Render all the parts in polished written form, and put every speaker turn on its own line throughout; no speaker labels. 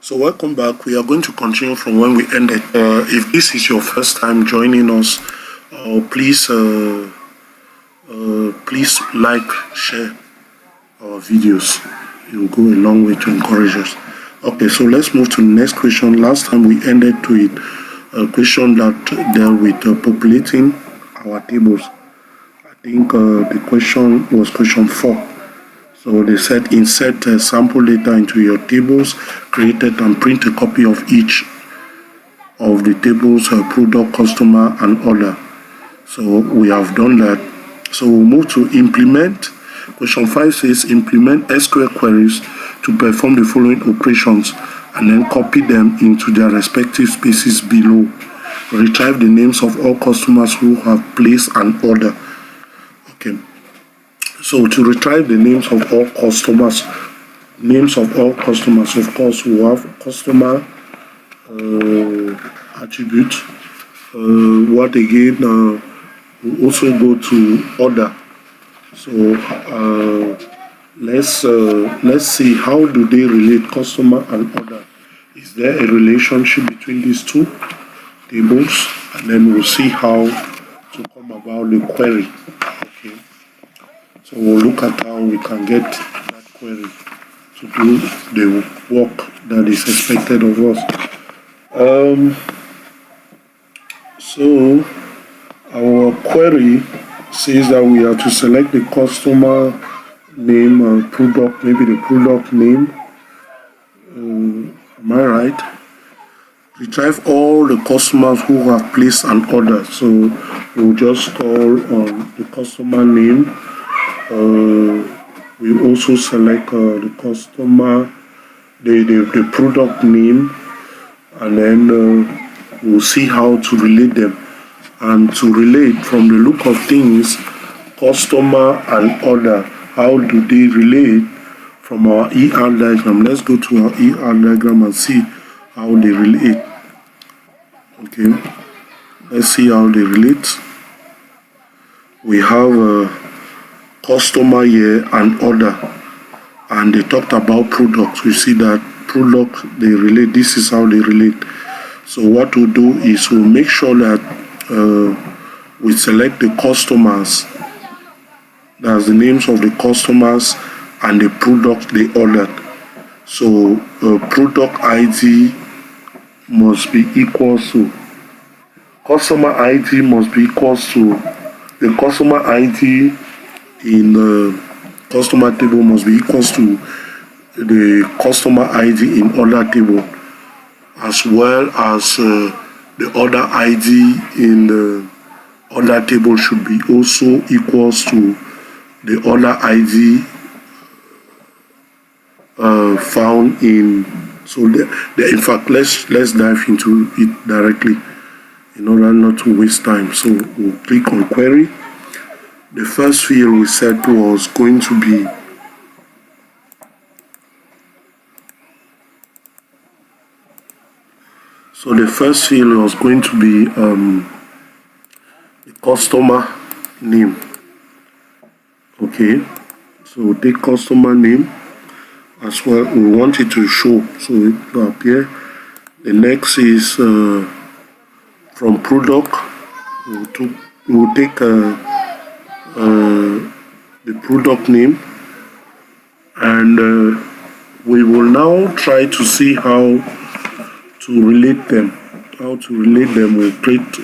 So welcome back. We are going to continue from when we ended. If this is your first time joining us, please like, share our videos. It will go a long way to encourage us. Okay, so let's move to the next question. Last time we ended to a question that dealt with populating our tables. I think the question was question 4. So they said insert sample data into your tables created and print a copy of each of the tables, product, customer, and order. So we have done that. So we'll move to implement. Question 5 says implement SQL queries to perform the following operations and then copy them into their respective spaces below. Retrieve the names of all customers who have placed an order. Okay. So to retrieve the names of all customers, of course, we have customer attribute. What again? We also go to order. So let's see, how do they relate, customer and order? Is there a relationship between these two tables? And then we'll see how to come about the query. Okay. So we'll look at how we can get that query to do the work that is expected of us. So our query says that we have to select the customer name and product, maybe the product name. Am I right? Retrieve all the customers who have placed an order. So we'll just call on the customer name. We also select the customer, the product name, and then we'll see how to relate them. And to relate, from the look of things, customer and order, how do they relate from our ER diagram? Let's go to our ER diagram and see how they relate. Okay, let's see how they relate. We have customer here and order, and they talked about products. We see that product, they relate. This is how they relate. So what we'll do is we'll make sure that we select the customers, that's the names of the customers and the product they ordered. So product ID must be equal to, customer ID must be equal to, the customer ID in the customer table must be equal to the customer ID in order table, as well as the order ID in the order table should be also equals to the order ID found in. So in fact, let's dive into it directly in order not to waste time. So we'll click on query. The first field we said was going to be the customer name. Okay, so we'll take customer name as well. We want it to show, so it will appear. The next is from product. We'll take the product name, and we will now try to see how to relate them. We'll create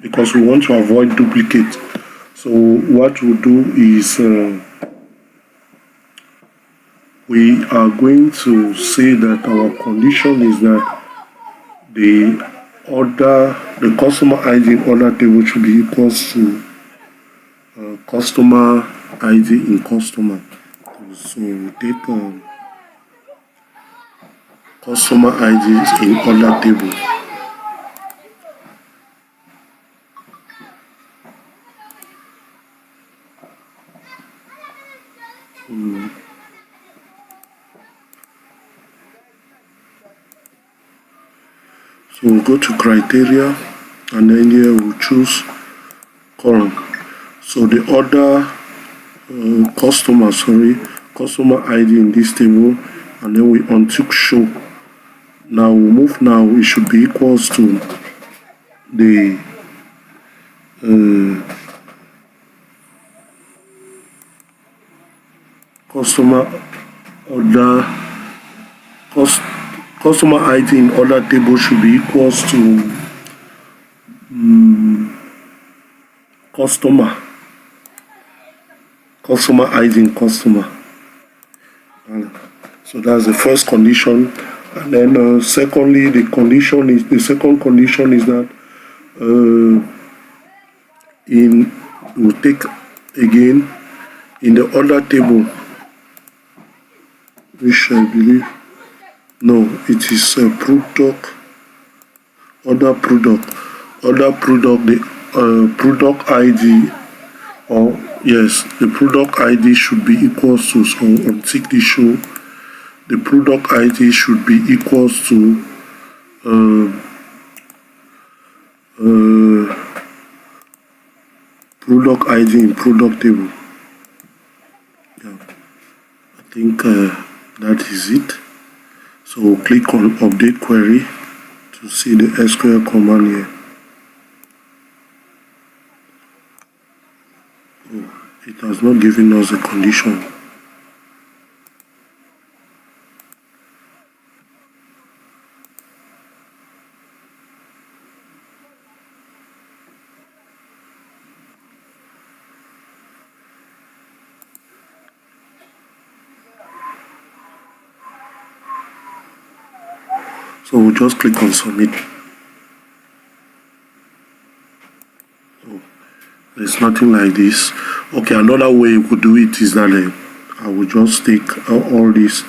because we want to avoid duplicate. So what we'll do is we are going to say that our condition is that the customer ID in order table should be equals to customer ID in customer. So we take customer IDs in order table. So we'll go to criteria, and then here we'll choose column. So the order customer, customer ID in this table, and then we untick show. Now we move. Now it should be equals to the customer order customer ID in order table should be equals to customer ID in customer. So that's the first condition, and then secondly, the second condition is that we'll take again in the order table, which I believe it is product the product ID, or yes, the product ID should be equals to, so untick the show. The product ID should be equals to product ID in product table. Yeah, I think that is it. So we'll click on update query to see the SQL command here. It has not given us a condition. So we'll just click on submit. There's nothing like this. Okay, another way you could do it is that I will just take all this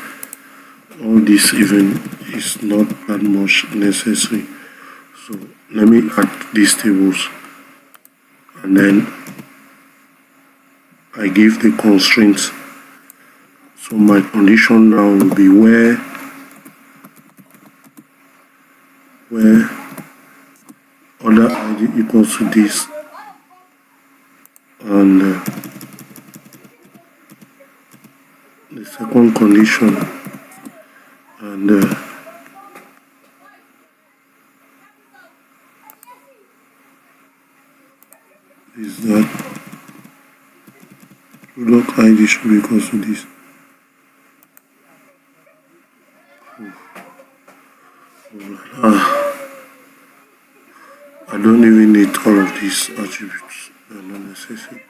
even is not that much necessary. So let me add these tables, and then I give the constraints. So my condition now will be where order ID equals to this, and the second condition, and is that product ID should be equal to this. I don't even need all of these attributes, they are not necessary.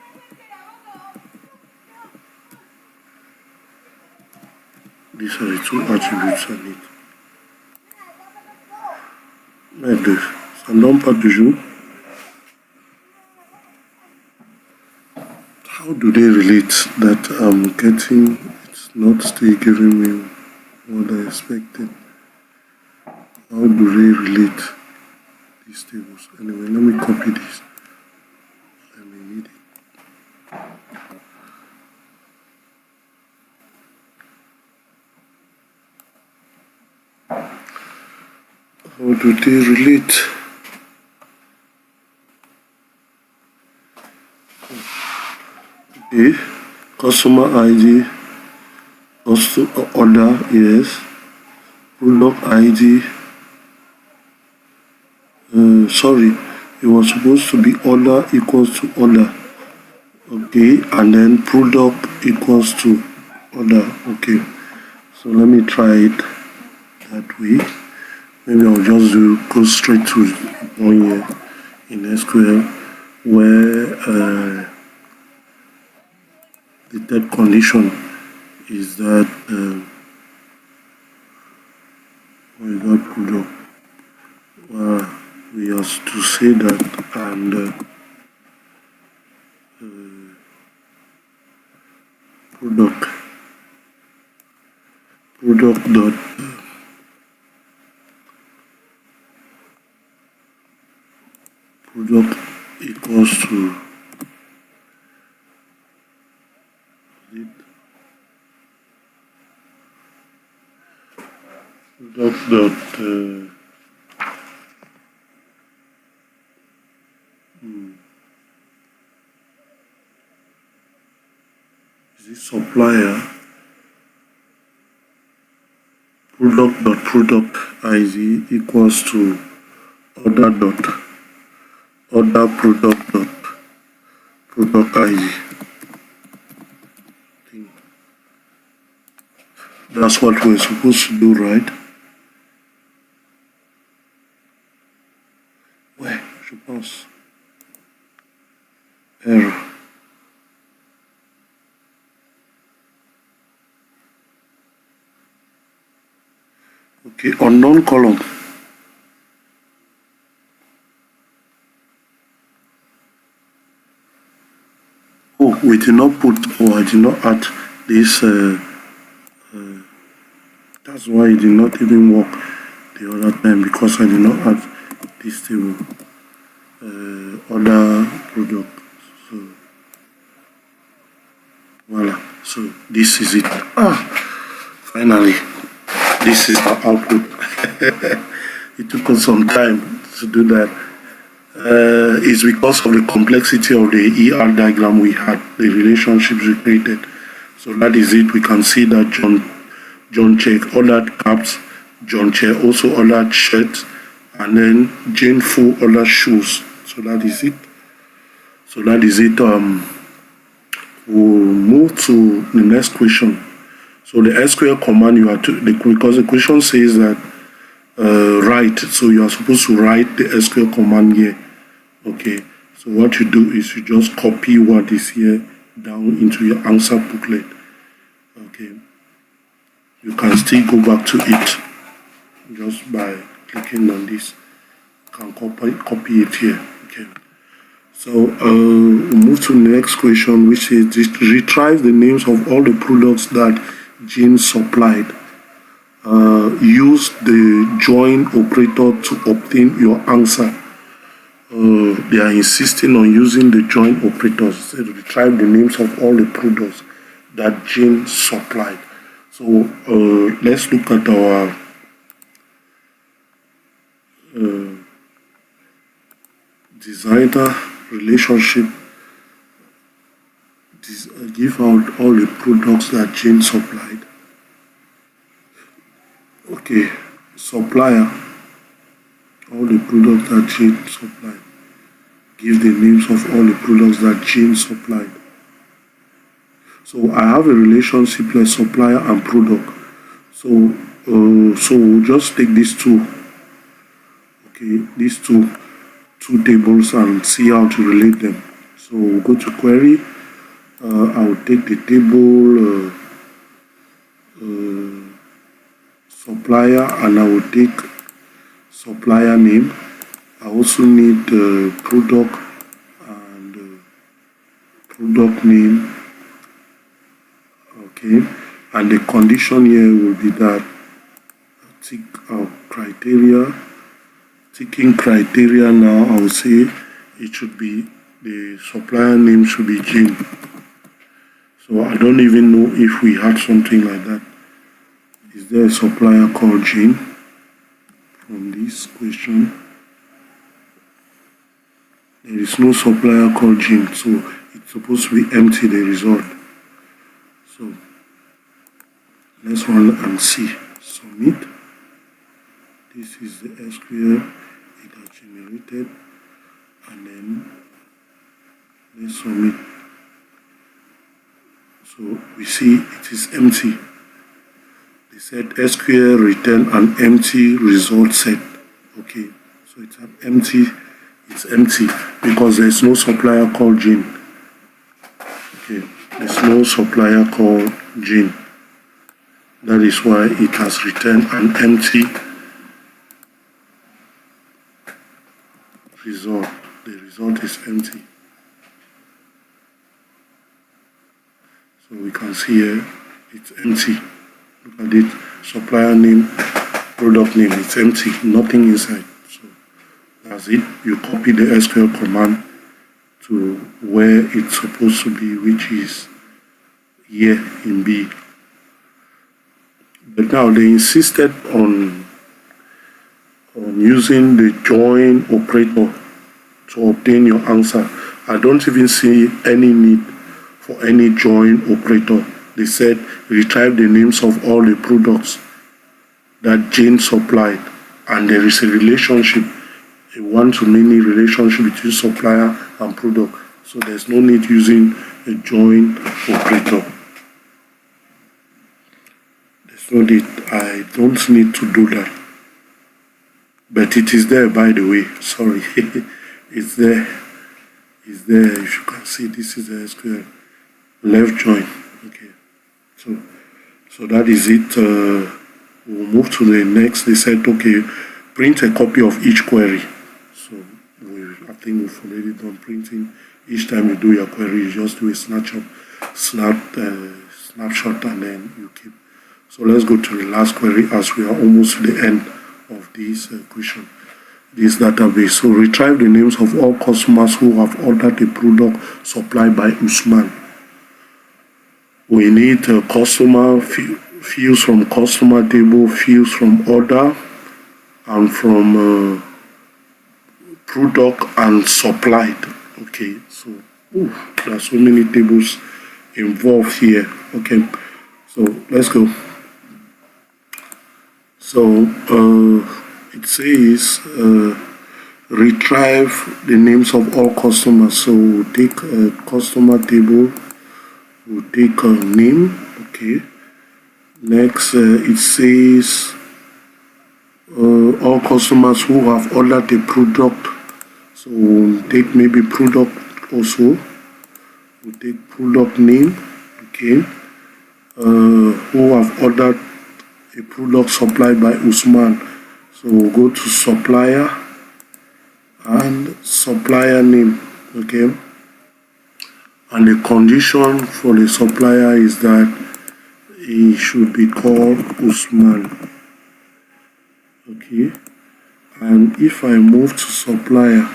These are the two attributes I need. Merde, ça ne donne pas toujours. How do they relate that I'm getting, it's not still giving me what I expected? How do they relate these tables? Anyway, let me copy this. I may need it. How do they relate? Okay, customer ID, also order, yes. Product ID. Sorry, it was supposed to be order equals to order. Okay, and then product equals to order. Okay, so let me try it that way. Maybe I'll just go straight to one here in SQL, where the third condition is that we got product. We have to say that, and product dot product equals to product dot is it supplier? product id equals to order product id. That's what we're supposed to do, right? Where? Je pense. Error. Okay, unknown column. Oh, we did not put, or I did not add this. That's why it did not even work the other time, because I did not add this table. Other product. So voila. So this is it. Finally, this is the output. It took us some time to do that. It's because of the complexity of the ER diagram we had, the relationships we created. So that is it. We can see that John Check ordered caps, John Check also ordered shirts, and then Jane Fu ordered shoes. So that is it. We'll move to the next question. So the SQL command you have to, because the question says that write, so you are supposed to write the SQL command here. Okay, so what you do is you just copy what is here down into your answer booklet. Okay, you can still go back to it just by clicking on this. You can copy it here. Okay, so we'll move to the next question, which is retrieve the names of all the products that Jane supplied. Use the join operator to obtain your answer. They are insisting on using the join operators. So retrieve the names of all the products that Jane supplied. So let's look at our designer relationship. Give out all the products that Jane supplied. Okay, supplier, all the products that Jane supplied. Give the names of all the products that Jane supplied. So I have a relationship like supplier and product. So we'll just take these two. Okay, these two tables and see how to relate them. So we'll go to query. I will take the table supplier, and I will take supplier name. I also need product and product name. Okay, and the condition here will be that tick our criteria. Ticking criteria now, I will say it should be the supplier name should be Jane. So I don't even know if we had something like that. Is there a supplier called Jane from this question? There is no supplier called Jane, so it's supposed to be empty, the result. So let's run and see. Submit. This is the SQL it has generated, and then let's submit. So we see it is empty. They said SQL return an empty result set. Okay, so it's an empty. It's empty because there's no supplier called Jane. Okay, there's no supplier called Jane. That is why it has returned an empty result. The result is empty. So we can see here it's empty. Look at it. Supplier name, product name, it's empty, nothing inside. So that's it. You copy the SQL command to where it's supposed to be, which is here in B. But now they insisted on using the join operator to obtain your answer. I don't even see any need for any join operator. They said retrieve the names of all the products that Jane supplied, and there is a relationship, a one-to-many relationship between supplier and product. So there's no need using a join operator. There's no need. I don't need to do that. But it is there, by the way. Sorry, it's there. It's there. If you can see, this is the SQL left join. Okay. So that is it. We'll move to the next. They said, okay, print a copy of each query. So I think we've already done printing. Each time you do your query, you just do a snapshot, and then you keep. So let's go to the last query as we are almost to the end of this question, this database. So retrieve the names of all customers who have ordered a product supplied by Usman. We need customer fields from customer table, fields from order, and from product and supplied. Okay, so there are so many tables involved here. Okay, so let's go. So it says retrieve the names of all customers. So we'll take a customer table, we'll take a name. Okay, next it says all customers who have ordered a product. So we'll take maybe product also. We'll take product name. Okay, who have ordered a product supplied by Usman. So we'll go to supplier and supplier name. Okay, and the condition for the supplier is that he should be called Usman. Okay, and if I move to supplier,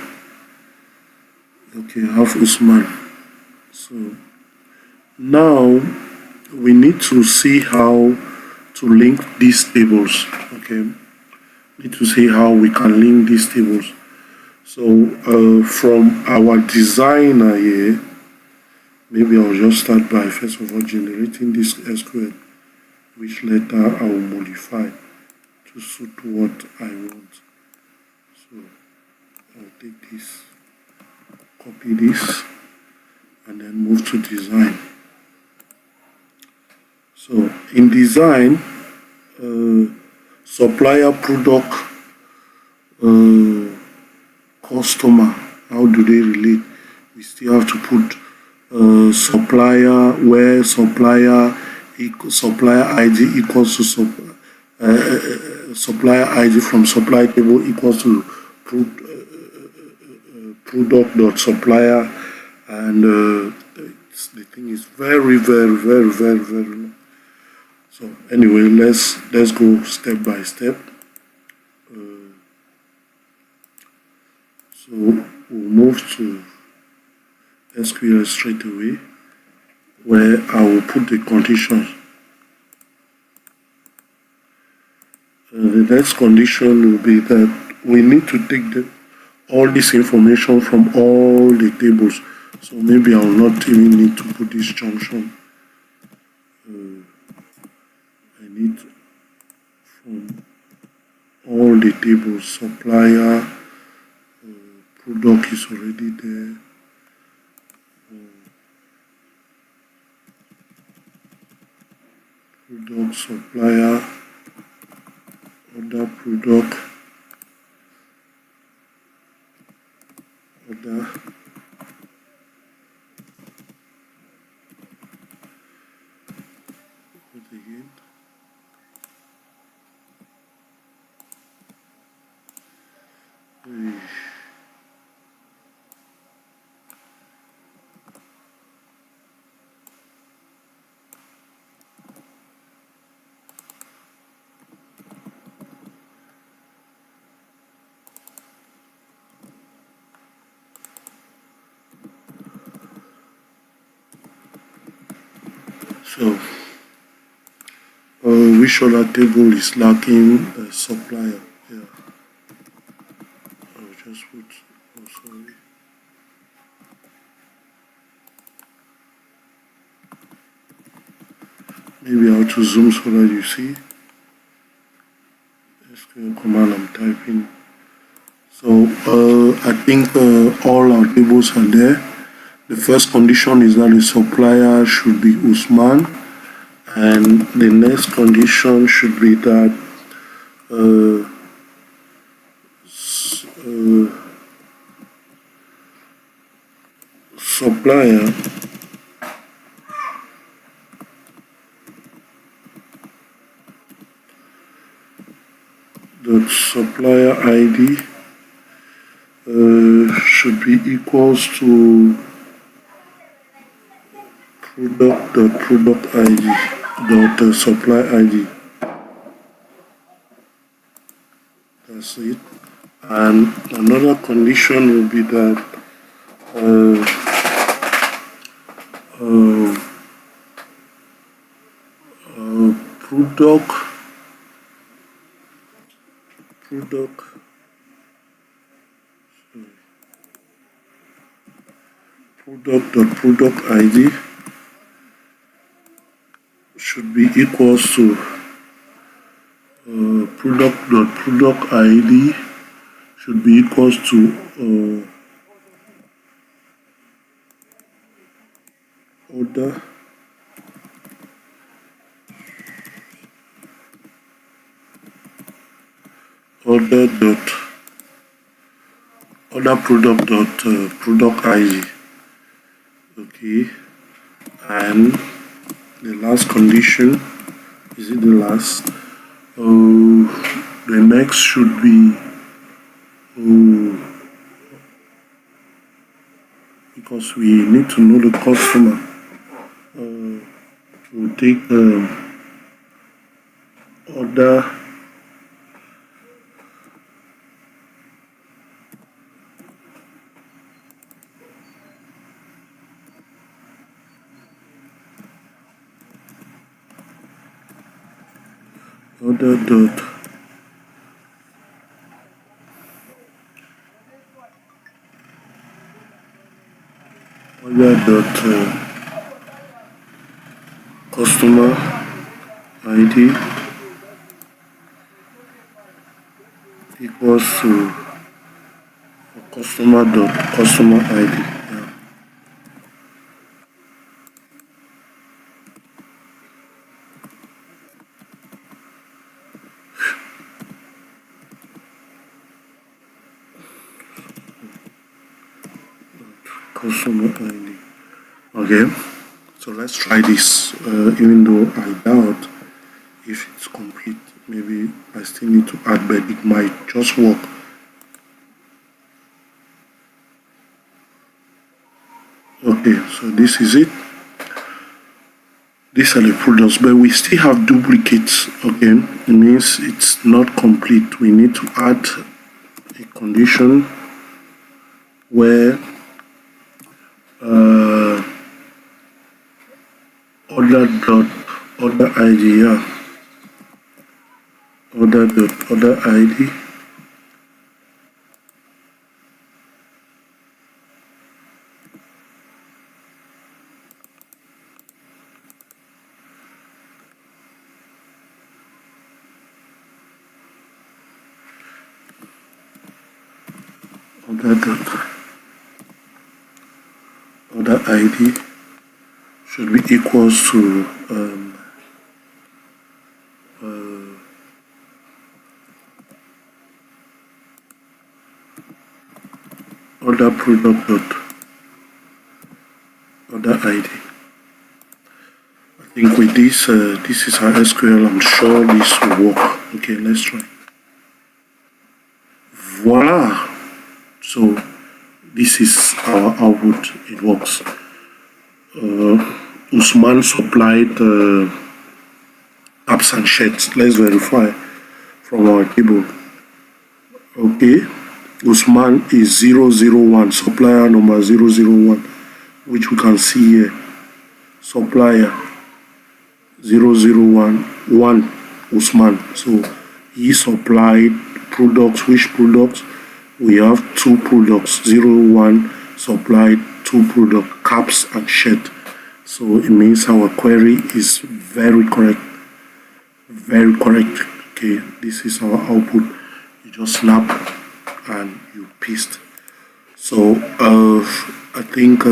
okay, I have Usman. So now we need to see how to link these tables. Okay, need to see how we can link these tables. So from our designer here, maybe I'll just start by first of all generating this SQL, which later I will modify to suit what I want. So I'll take this, copy this, and then move to design. So in design, supplier, product, customer, how do they relate? We still have to put supplier, where supplier ID equals to supplier ID from supply table equals to product.supplier, and the thing is very long. So anyway, let's go step by step. So we'll move to SQL straight away, where I will put the conditions. The next condition will be that we need to take all this information from all the tables. So maybe I will not even need to put this junction. I need from all the tables. Supplier, product is already there. Product, supplier, order, product, order, again. So which other table is lacking? Supplier. Yeah, I'll just put, oh sorry, maybe I'll to zoom so that you see. SQL command I'm typing. So I think all our tables are there. The first condition is that the supplier should be Usman, and the next condition should be that supplier the supplier ID should be equals to product ID dot supply ID. That's it. And another condition will be that product ID should be equals to product ID should be equals to order product ID. Okay, and the last condition, is it the last? The next should be because we need to know the customer. We'll take order dot customer ID equals to customer ID. Yeah. Customer ID. Okay, so let's try this. Even though I doubt if it's complete, maybe I still need to add, but it might just work. Okay, so this is it. These are the products, but we still have duplicates. Okay, it means it's not complete. We need to add a condition where order ID, yeah, order ID order ID should be equals to order product dot order ID. I think with this, this is our SQL. I'm sure this will work. Okay, let's try. Voila! So this is our output. It works. Usman supplied apps and sheets. Let's verify from our table. Okay, Usman is 001, supplier number 001, which we can see here. Supplier 001 Usman. So he supplied products. Which products? We have two products. 01 supplied two products, caps and shirt. So it means our query is very correct. Very correct. Okay, this is our output. You just snap and you paste. So I think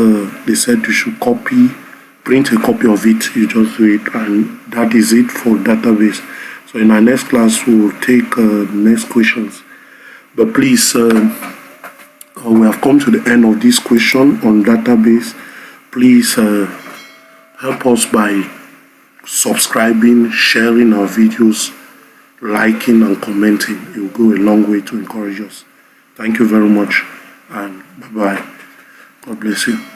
they said you should print a copy of it. You just do it, and that is it for database. So in our next class, we'll take the next questions. But please, we have come to the end of this question on database. Please help us by subscribing, sharing our videos, liking and commenting. It will go a long way to encourage us. Thank you very much, and bye-bye. God bless you.